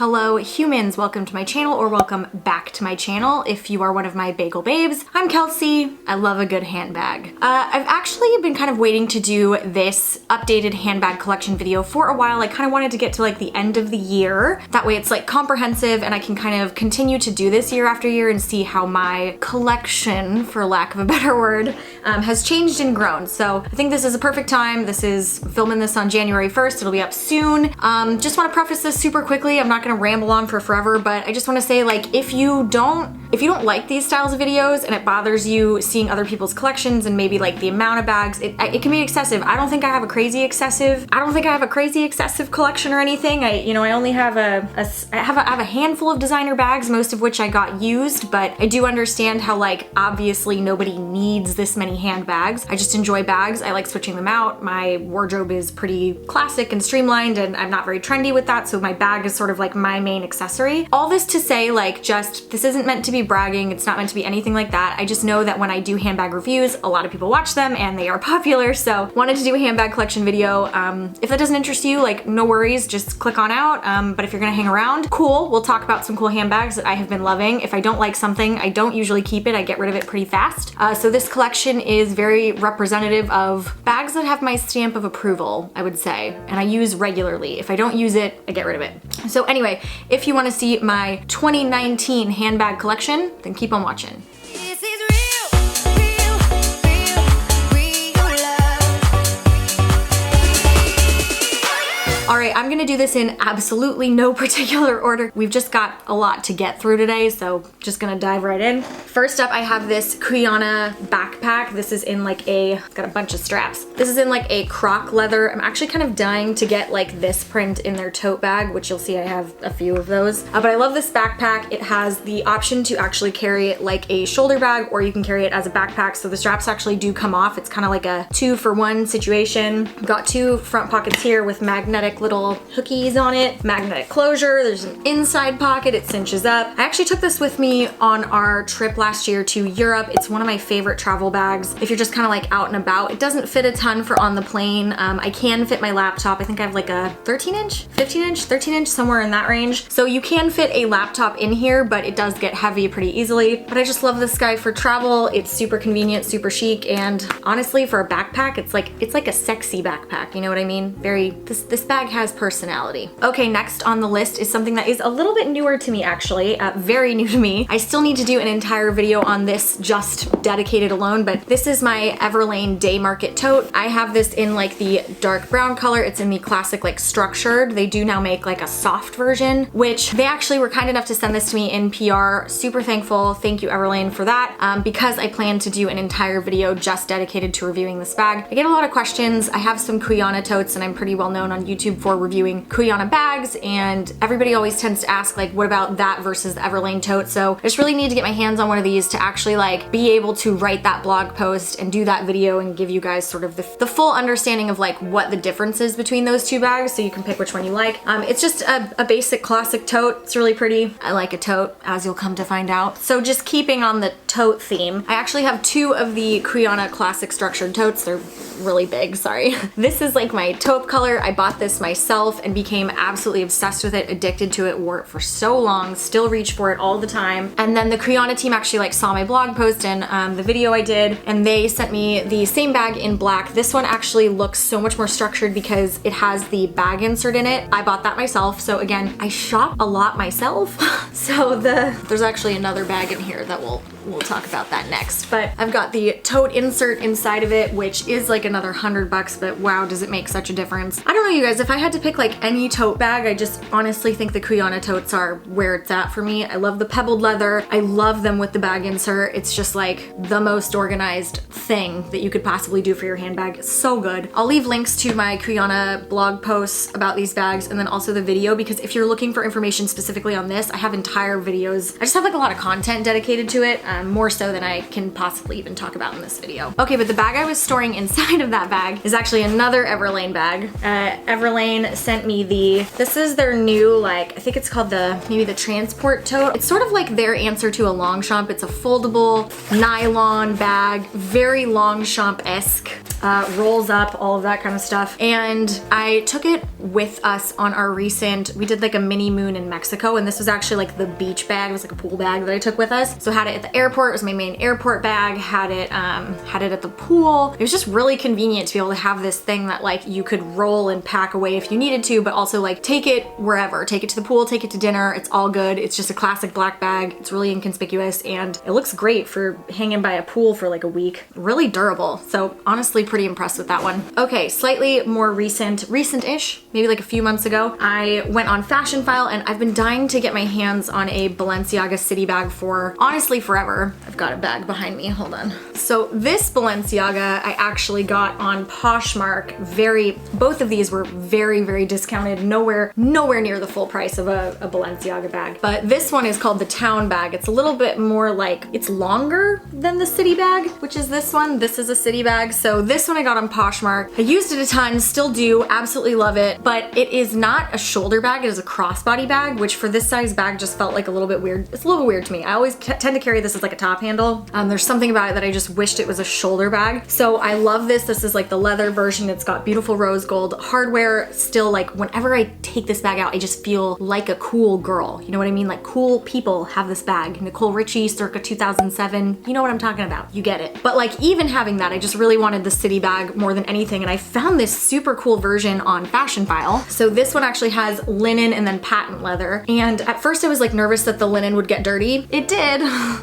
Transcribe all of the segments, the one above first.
Hello humans, welcome to my channel, or welcome back to my channel if you are one of my bagel babes. I'm Kelsey. I love a good handbag. I've actually been kind of waiting to do this updated handbag collection video for a while. I kind of wanted to get to like the end of the year. That way it's like comprehensive and I can kind of continue to do this year after year and see how my collection, for lack of a better word, has changed and grown. So I think this is a perfect time. This is filming this on January 1st. It'll be up soon. Just want to preface this super quickly. I'm not gonna ramble on for forever, but I just want to say, like, if you don't like these styles of videos and it bothers you seeing other people's collections and maybe like the amount of bags, it can be excessive. I don't think I have a crazy excessive collection or anything. I only have I have a handful of designer bags, most of which I got used, but I do understand how, like, obviously nobody needs this many handbags. I just enjoy bags. I like switching them out. My wardrobe is pretty classic and streamlined, and I'm not very trendy with that, so my bag is sort of like my main accessory. All this to say, like, just, this isn't meant to be bragging. It's not meant to be anything like that. I just know that when I do handbag reviews, a lot of people watch them and they are popular, so wanted to do a handbag collection video. If that doesn't interest you, like, no worries, just click on out. But if you're gonna hang around, cool, we'll talk about some cool handbags that I have been loving. If I don't like something, I don't usually keep it. I get rid of it pretty fast. So this collection is very representative of bags that have my stamp of approval, I would say, and I use regularly. If I don't use it, I get rid of it. So anyway, if you want to see my 2019 handbag collection, then keep on watching. All right, I'm gonna do this in absolutely no particular order. We've just got a lot to get through today, so just gonna dive right in. First up, I have this Quiana backpack. This is in like it's got a bunch of straps. This is in like a croc leather. I'm actually kind of dying to get like this print in their tote bag, which you'll see I have a few of those. But I love this backpack. It has the option to actually carry it like a shoulder bag, or you can carry it as a backpack. So the straps actually do come off. It's kind of like a 2-for-1 situation. Got two front pockets here with magnetic little hookies on it, magnetic closure. There's an inside pocket, it cinches up. I actually took this with me on our trip last year to Europe. It's one of my favorite travel bags if you're just kind of like out and about. It doesn't fit a ton for on the plane. I can fit my laptop. I think I have like a 13-inch, 15-inch, 13-inch, somewhere in that range. So you can fit a laptop in here, but it does get heavy pretty easily. But I just love this guy for travel. It's super convenient, super chic, and honestly, for a backpack, it's like a sexy backpack. You know what I mean? This bag has personality. Okay, next on the list is something that is a little bit newer to me, actually, very new to me. I still need to do an entire video on this just dedicated alone, but this is my Everlane Day Market tote. I have this in like the dark brown color. It's in the classic like structured. They do now make like a soft version, which they actually were kind enough to send this to me in PR. Super thankful. Thank you, Everlane, for that, because I plan to do an entire video just dedicated to reviewing this bag. I get a lot of questions. I have some Quiana totes and I'm pretty well known on YouTube for reviewing Quiana bags, and everybody always tends to ask, like, what about that versus the Everlane tote? So I just really need to get my hands on one of these to actually like be able to write that blog post and do that video and give you guys sort of the full understanding of like what the difference is between those two bags, so you can pick which one you like. It's just a basic classic tote. It's really pretty. I like a tote, as you'll come to find out. So just keeping on the tote theme, I actually have two of the Quiana classic structured totes. They're really big, sorry. This is like my taupe color. I bought this myself and became absolutely obsessed with it, addicted to it, wore it for so long, still reach for it all the time. And then the Quiana team actually like saw my blog post and the video I did, and they sent me the same bag in black. This one actually looks so much more structured because it has the bag insert in it. I bought that myself, so again, I shop a lot myself. So there's actually another bag in here that we'll talk about that next. But I've got the tote insert inside of it, which is like another $100, but wow, does it make such a difference. I don't know, you guys, if I had to pick like any tote bag, I just honestly think the Quiana totes are where it's at for me. I love the pebbled leather. I love them with the bag insert. It's just like the most organized thing that you could possibly do for your handbag. It's so good. I'll leave links to my Quiana blog posts about these bags and then also the video, because if you're looking for information specifically on this, I have entire videos. I just have like a lot of content dedicated to it, more so than I can possibly even talk about in this video. Okay, but the bag I was storing inside of that bag is actually another Everlane bag. Everlane sent me this is their new, like, I think it's called maybe the transport tote. It's sort of like their answer to a Longchamp. It's a foldable nylon bag, very Longchamp-esque. rolls up, all of that kind of stuff. And I took it with us on our recent, we did like a mini moon in Mexico, and this was actually like the beach bag. It was like a pool bag that I took with us. So had it at the airport, it was my main airport bag, had it at the pool. It was just really convenient to be able to have this thing that like you could roll and pack away if you needed to, but also like take it wherever, take it to the pool, take it to dinner. It's all good. It's just a classic black bag. It's really inconspicuous and it looks great for hanging by a pool for like a week. Really durable. So honestly pretty impressed with that one. Okay, slightly more recent-ish, maybe like a few months ago, I went on Fashion File and I've been dying to get my hands on a Balenciaga city bag for honestly forever. I've got a bag behind me, hold on. So this Balenciaga I actually got on Poshmark. Both of these were very, very discounted, nowhere near the full price of a Balenciaga bag. But this one is called the town bag. It's a little bit more like, it's longer than the city bag, which is this one. This is a city bag. So this one I got on Poshmark. I used it a ton, still do, absolutely love it, but it is not a shoulder bag, it is a crossbody bag, which for this size bag just felt like a little bit weird. It's a little weird to me. I always tend to carry this as like a top handle. There's something about it that I just wished it was a shoulder bag. So I love this. This is like the leather version. It's got beautiful rose gold hardware. Still, like whenever I take this bag out, I just feel like a cool girl. You know what I mean? Like cool people have this bag. Nicole Richie circa 2007. You know what I'm talking about. You get it. But like even having that, I just really wanted the city bag more than anything. And I found this super cool version on Fashion File. So this one actually has linen and then patent leather. And at first I was like nervous that the linen would get dirty. It did.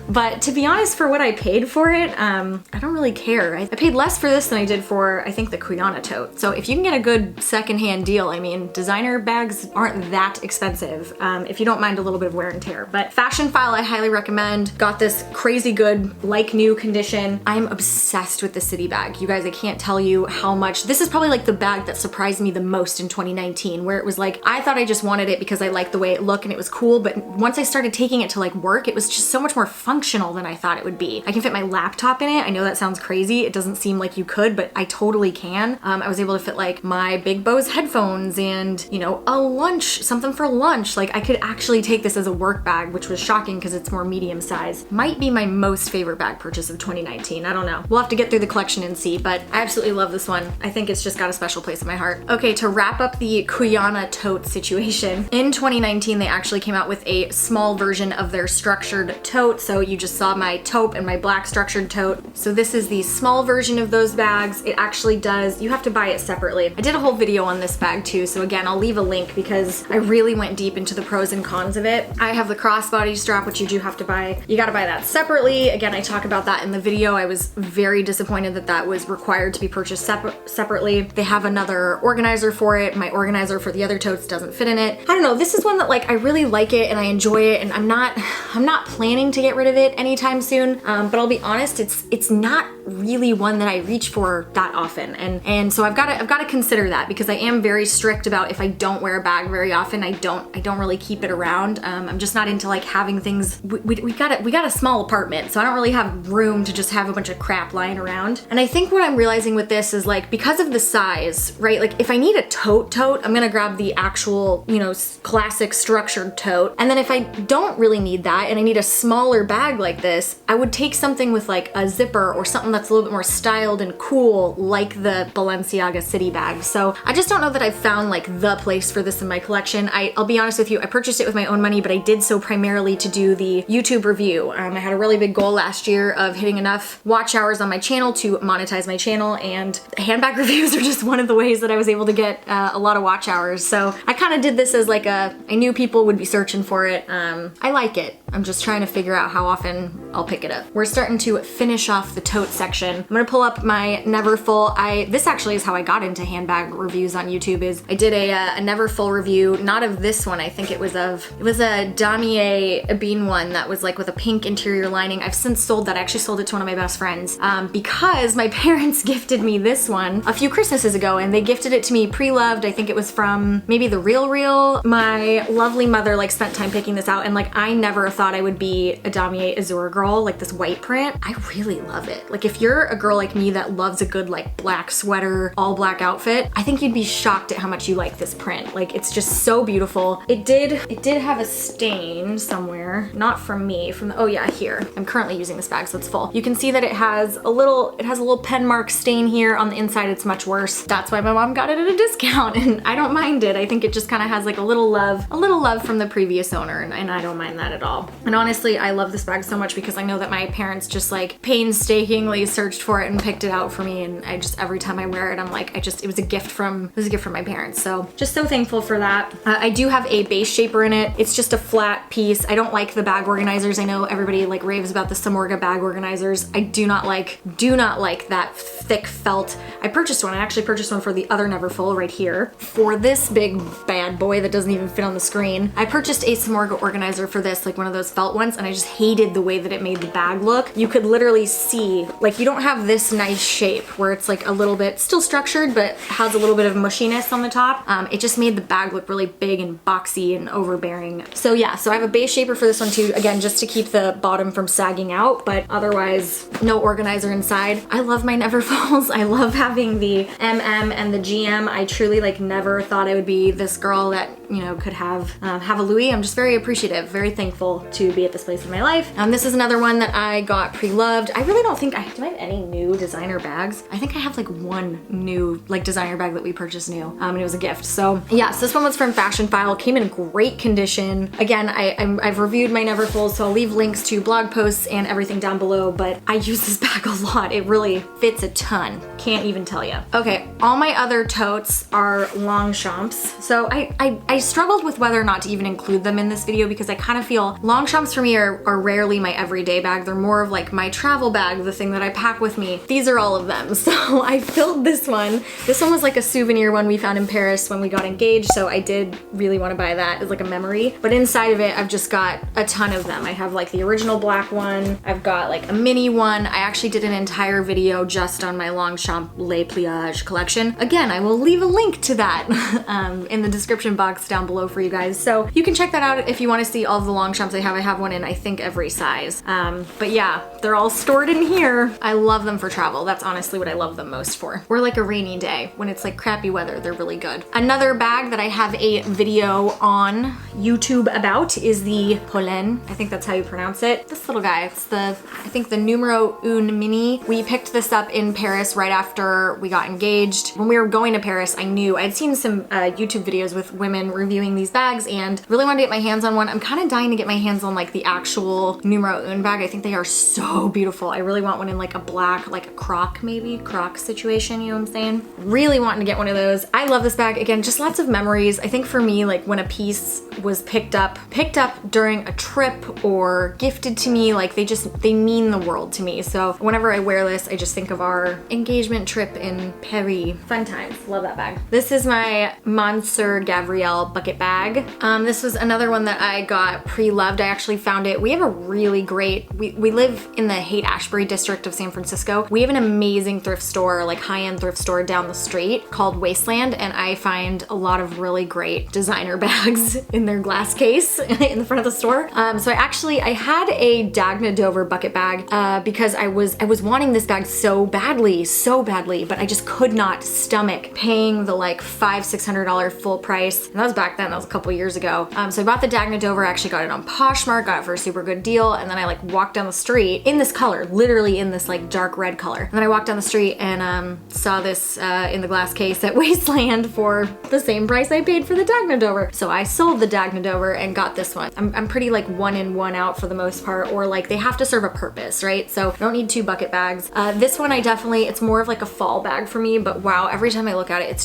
But to be honest, for what I paid for it, I don't really care. I paid less for this than I did for, I think, the Quiana tote. So if you can get a good secondhand deal, I mean, designer bags aren't that expensive if you don't mind a little bit of wear and tear. But Fashion File, I highly recommend. Got this crazy good, like new condition. I'm obsessed with the city bag. You guys, I can't tell you how much. This is probably like the bag that surprised me the most in 2019, where it was like, I thought I just wanted it because I liked the way it looked and it was cool, but once I started taking it to like work, it was just so much more functional than I thought it would be. I can fit my laptop in it. I know that sounds crazy. It doesn't seem like you could, but I totally can. I was able to fit like my Big Bose headphones and, you know, a lunch, something for lunch. Like I could actually take this as a work bag, which was shocking because it's more medium size. Might be my most favorite bag purchase of 2019. I don't know. We'll have to get through the collection and see, but I absolutely love this one. I think it's just got a special place in my heart. Okay, to wrap up the Quiana tote situation, in 2019, they actually came out with a small version of their structured tote. So you just saw my taupe and my black structured tote. So this is the small version of those bags. It actually does, you have to buy it separately. I did a whole video on this bag too, so again, I'll leave a link because I really went deep into the pros and cons of it. I have the crossbody strap, which you do have to buy. You gotta buy that separately. Again, I talk about that in the video. I was very disappointed that that was required to be purchased separately. They have another organizer for it. My organizer for the other totes doesn't fit in it. I don't know, this is one that like I really like it and I enjoy it, and I'm not planning to get rid of it anytime soon, but I'll be honest, it's not really one that I reach for that often, and so I've got to consider that because I am very strict about if I don't wear a bag very often, I don't really keep it around. I'm just not into like having things. We got a small apartment, so I don't really have room to just have a bunch of crap lying around. And I think what I'm realizing with this is like because of the size, right? Like if I need a tote, I'm gonna grab the actual, you know, classic structured tote. And then if I don't really need that and I need a smaller bag like this, I would take something with like a zipper or something that's a little bit more styled and cool, like the Balenciaga city bag. So I just don't know that I've found like the place for this in my collection. I'll be honest with you, I purchased it with my own money, but I did so primarily to do the YouTube review. I had a really big goal last year of hitting enough watch hours on my channel to monetize my channel, and handbag reviews are just one of the ways that I was able to get a lot of watch hours. So I kind of did this as like I knew people would be searching for it. I like it. I'm just trying to figure out how often I'll pick it up. We're starting to finish off the tote section. I'm gonna pull up my Never Full. This actually is how I got into handbag reviews on YouTube. Is I did a Never Full review, not of this one. I think it was a damier bean one that was like with a pink interior lining. I've since sold that. I actually sold it to one of my best friends because my parents gifted me this one a few Christmases ago, and they gifted it to me pre-loved. I think it was from maybe the Real Real. My lovely mother like spent time picking this out, and like I never thought I would be a damier azure girl, like this white print. I really love it. Like if you're a girl like me that loves a good like black sweater, all black outfit, I think you'd be shocked at how much you like this print. Like it's just so beautiful. It did have a stain somewhere, not from me, oh yeah, here. I'm currently using this bag, so it's full. You can see that it has a little pen mark mark stain here. On the inside, it's much worse. That's why my mom got it at a discount, and I don't mind it. I think it just kind of has like a little love from the previous owner, and I don't mind that at all. And honestly, I love this bag so much because I know that my parents just like painstakingly searched for it and picked it out for me, and I just, every time I wear it, I'm like, it was a gift from my parents. So just so thankful for that. I do have a base shaper in it. It's just a flat piece. I don't like the bag organizers. I know everybody like raves about the Samorga bag organizers. I do not like that thick felt. I purchased one. I actually purchased one for the other Neverfull right here. For this big bad boy that doesn't even fit on the screen, I purchased a Samorga organizer for this, like one of those felt ones, and I just hated the way that it made the bag look. You could literally see, like, you don't have this nice shape where it's like a little bit still structured but has a little bit of mushiness on the top. It just made the bag look really big and boxy and overbearing. So yeah, so I have a base shaper for this one too, again, just to keep the bottom from sagging out, but otherwise no organizer inside. I love my Neverfulls. I love having the MM and the GM. I truly like never thought I would be this girl that, you know, could have a Louis. I'm just very appreciative, very thankful to be at this place in my life. This is another one that I got pre-loved. I really don't think do I have any new designer bags? I think I have like one new like designer bag that we purchased new, and it was a gift. So yeah, so this one was from Fashion File, came in great condition. Again, I've reviewed my Neverfulls, so I'll leave links to blog posts and everything down below, but I use this bag a lot. It really fits a ton. Can't even tell you. Okay, all my other totes are Longchamps. So I struggled with whether or not to even include them in this video because I kind of feel Longchamps for me are rarely my everyday bag. They're more of like my travel bag, the thing that I pack with me. These are all of them. So I filled this one. This one was like a souvenir one we found in Paris when we got engaged, so I did really want to buy that as like a memory. But inside of it, I've just got a ton of them. I have like the original black one. I've got like a mini one. I actually did an entire video just on my Longchamp Les Pliage collection. Again, I will leave a link to that in the description box down below for you guys. So you can check that out if you want to see all of the Longchamps I have. I have one in, I think, every size. But yeah, they're all stored in here. I love them for travel. That's honestly what I love them most for. Or like a rainy day when it's like crappy weather, they're really good. Another bag that I have a video on YouTube about is the Pollen. I think that's how you pronounce it. This little guy, it's I think the numero un mini. We picked this up in Paris right after we got engaged. When we were going to Paris, I'd seen some YouTube videos with women reviewing these bags and really wanted to get my hands on one. I'm kind of dying to get my hands on like the actual numero un bag. I think they are so beautiful. I really want one in like a black, like a croc situation, you know what I'm saying? Really wanting to get one of those. I love this bag. Again, just lots of memories. I think for me, like when a piece was picked up during a trip or gifted to me, like they mean the world to me. So whenever I wear this, I just think of our engagement trip in Paris. Fun times. Love that bag. This is my Monsieur Gabrielle bucket bag. This was another one that I got pre-loved. I actually found it. We have a really great, we live in the Haight-Ashbury district of San Francisco. We have an amazing thrift store, like high-end thrift store down the street called Wasteland, and I find a lot of really great designer bags in their glass case in the front of the store. So I had a Dagna Dover bucket bag because I was wanting this bag so badly, but I just could not stomach paying the like $500-600 full price. And that was back then, that was a couple years ago. So I bought the Dagna Dover, I actually got it on Poshmark, got it for a super good deal, and then I like walked down the street in this color, literally in this like dark red color. And then I walked down the street and saw this in the glass case at Wasteland for the same price I paid for the Dagna Dover. So I sold the Dagna Dover and got this one. I'm pretty like one in, one out for the most part, or like they have to serve a purpose, right? So I don't need two bucket bags. This one it's more of like a fall bag for me, but wow, every time I look at it, it's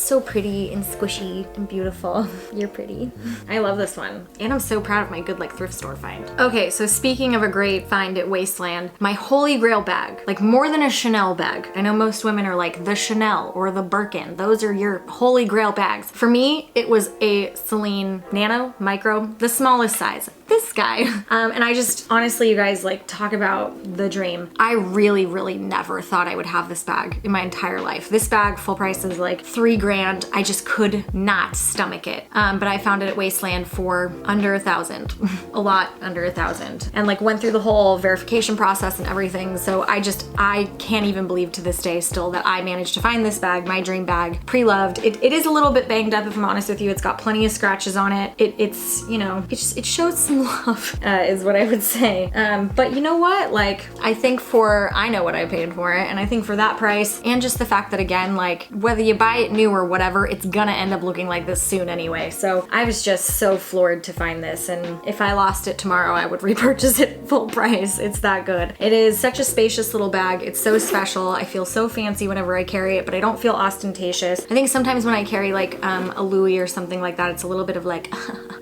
so pretty and squishy and beautiful. You're pretty. I love this one. And I'm so proud of my good like thrift store find. Okay, so speaking of a great find at Wasteland, my holy grail bag, like more than a Chanel bag. I know most women are like the Chanel or the Birkin. Those are your holy grail bags. For me, it was a Celine Nano Micro, the smallest size. This guy. And I just, honestly, you guys, like talk about the dream. I really never thought I would have this bag in my entire life. This bag, full price, is like $3 grand. I just could not stomach it. But I found it at Wasteland for under $1,000, a lot under $1,000, and like went through the whole verification process and everything. So I can't even believe to this day still that I managed to find this bag, my dream bag, pre-loved. It is a little bit banged up, if I'm honest with you. It's got plenty of scratches on it. It's, you know, it shows some love, is what I would say. But you know what? Like, I think I know what I paid for it, and I think for that price, and just the fact that, again, like, whether you buy it new or whatever, it's gonna end up looking like this soon anyway. So I was just so floored to find this, and if I lost it tomorrow, I would repurchase it full price. It's that good. It is such a spacious little bag. It's so special. I feel so fancy whenever I carry it, but I don't feel ostentatious. I think sometimes when I carry like a Louis or something like that, it's a little bit of like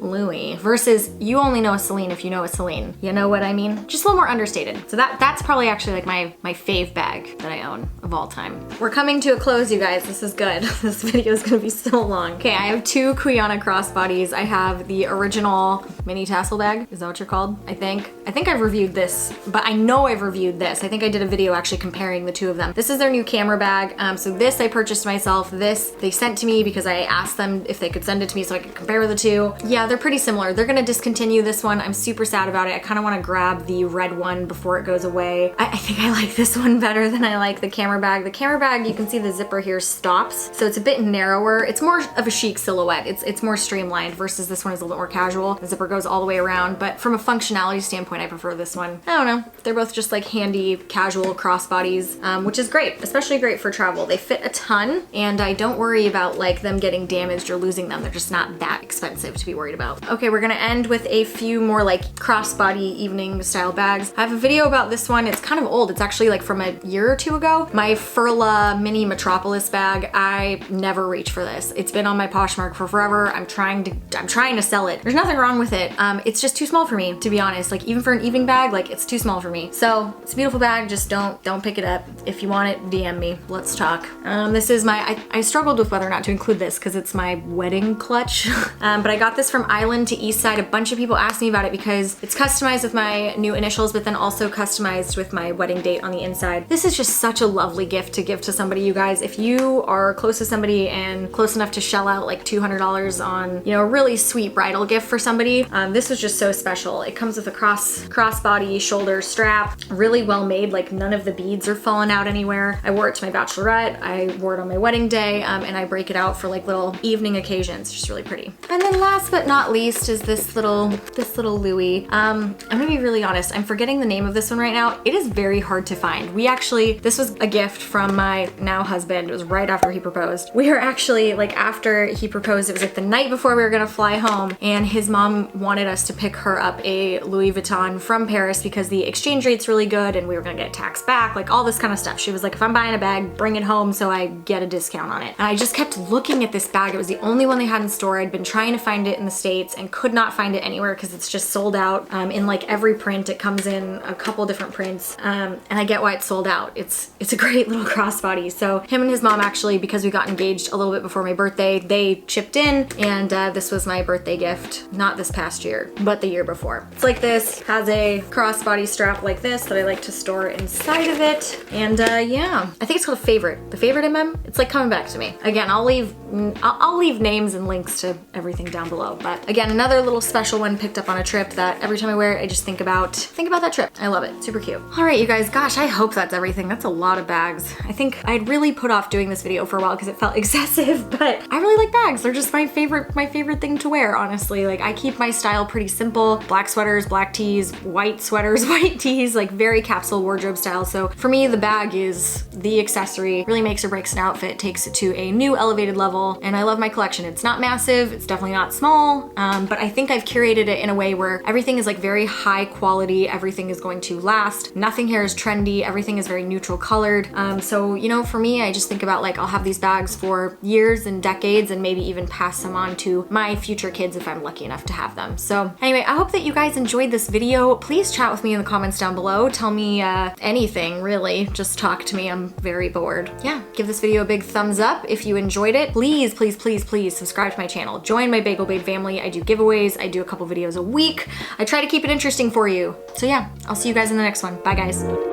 Louis versus you only know a Celine if you know a Celine. You know what I mean? Just a little more understated. So that's probably actually like my fave bag that I own of all time. We're coming to a close, you guys. This is good. This video is gonna be so long. Okay, I have two Quiana crossbodies. I have the original mini tassel bag. Is that what you're called? I think I've reviewed this, but I know I've reviewed this. I think I did a video actually comparing the two of them. This is their new camera bag. So this I purchased myself. This they sent to me because I asked them if they could send it to me so I could compare the two. Yeah, they're pretty similar. They're gonna discontinue this one. I'm super sad about it. I kind of want to grab the red one before it goes away. I think I like this one better than I like the camera bag. The camera bag, you can see the zipper here stops, so it's a bit narrower. It's more of a chic silhouette. It's more streamlined versus this one is a little bit more casual. The zipper goes all the way around, but from a functionality standpoint, I prefer this one. I don't know. They're both just like handy, casual crossbodies, which is great, especially great for travel. They fit a ton, and I don't worry about like them getting damaged or losing them. They're just not that expensive to be worried about. Okay, we're gonna end with a few more like crossbody evening style bags. I have a video about this one. It's kind of old. It's actually like from a year or two ago. My Furla mini Metropolis bag. I never reach for this. It's been on my Poshmark for forever. I'm trying to sell it. There's nothing wrong with it. It's just too small for me, to be honest. Like even for an evening bag, like it's too small for me. So it's a beautiful bag. Just don't pick it up. If you want it, DM me. Let's talk. This is I struggled with whether or not to include this because it's my wedding clutch. But I got this from Island to East Side. A bunch of people asked me about it because it's customized with my new initials, but then also customized with my wedding date on the inside. This is just such a lovely gift to give to somebody, you guys. If you are close to somebody and close enough to shell out like $200 on, you know, a really sweet bridal gift for somebody, this was just so special. It comes with a crossbody shoulder strap, really well made. Like none of the beads are falling out anywhere. I wore it to my bachelorette. I wore it on my wedding day, and I break it out for like little evening occasions. Just really pretty. And then last but not least is this little Louis. I'm gonna be really honest. I'm forgetting the name of this one right now. It is very hard to find. This was a gift from my now husband. It was right after he proposed. We were actually like after he proposed, it was like the night before we were gonna fly home, and his mom wanted us to pick her up a Louis Vuitton from Paris because the exchange rate's really good and we were gonna get tax back, like all this kind of stuff. She was like, if I'm buying a bag, bring it home so I get a discount on it. And I just kept looking at this bag. It was the only one they had in store. I'd been trying to find it in the States and could not find it anywhere because it's just sold out in like every print. It comes in a couple different prints, and I get why it's sold out. It's a great little crossbody. So him and his mom actually, because we got engaged a little bit before my birthday, they chipped in, and this was my birthday gift, not this past year, but the year before. It's like this, has a crossbody strap like this that I like to store inside of it, and yeah, I think it's called a Favorite. The Favorite MM? It's like coming back to me. Again, I'll leave names and links to everything down below, but again, another little special one picked up on a trip that every time I wear it, I just think about that trip. I love it. Super cute. All right, you guys, gosh, I hope that's everything. That's a lot of bags. I think I'd really put off doing this video for a while because it felt excessive, but I really like bags. They're just my favorite thing to wear, honestly. Like I keep my style pretty simple. Black sweaters, black tees, white sweaters, white tees, like very capsule wardrobe style. So for me, the bag is the accessory. Really makes or breaks an outfit, takes it to a new elevated level, and I love my collection. It's not massive, it's definitely not small, but I think I've curated it in a way where everything is like very high quality, everything is going to last. Nothing here is trendy, everything is very neutral colored. So, you know, for me, I just think about like, I'll have these bags for years and decades and maybe even pass them on to my future kids if I'm lucky enough to have them. So anyway, I hope that you guys enjoyed this video. Please chat with me in the comments down below. Tell me anything, really. Just talk to me. I'm very bored. Yeah, give this video a big thumbs up if you enjoyed it. Please, please, please, please subscribe to my channel. Join my Bagel Babe family. I do giveaways. I do a couple videos a week. I try to keep it interesting for you. So yeah, I'll see you guys in the next one. Bye guys.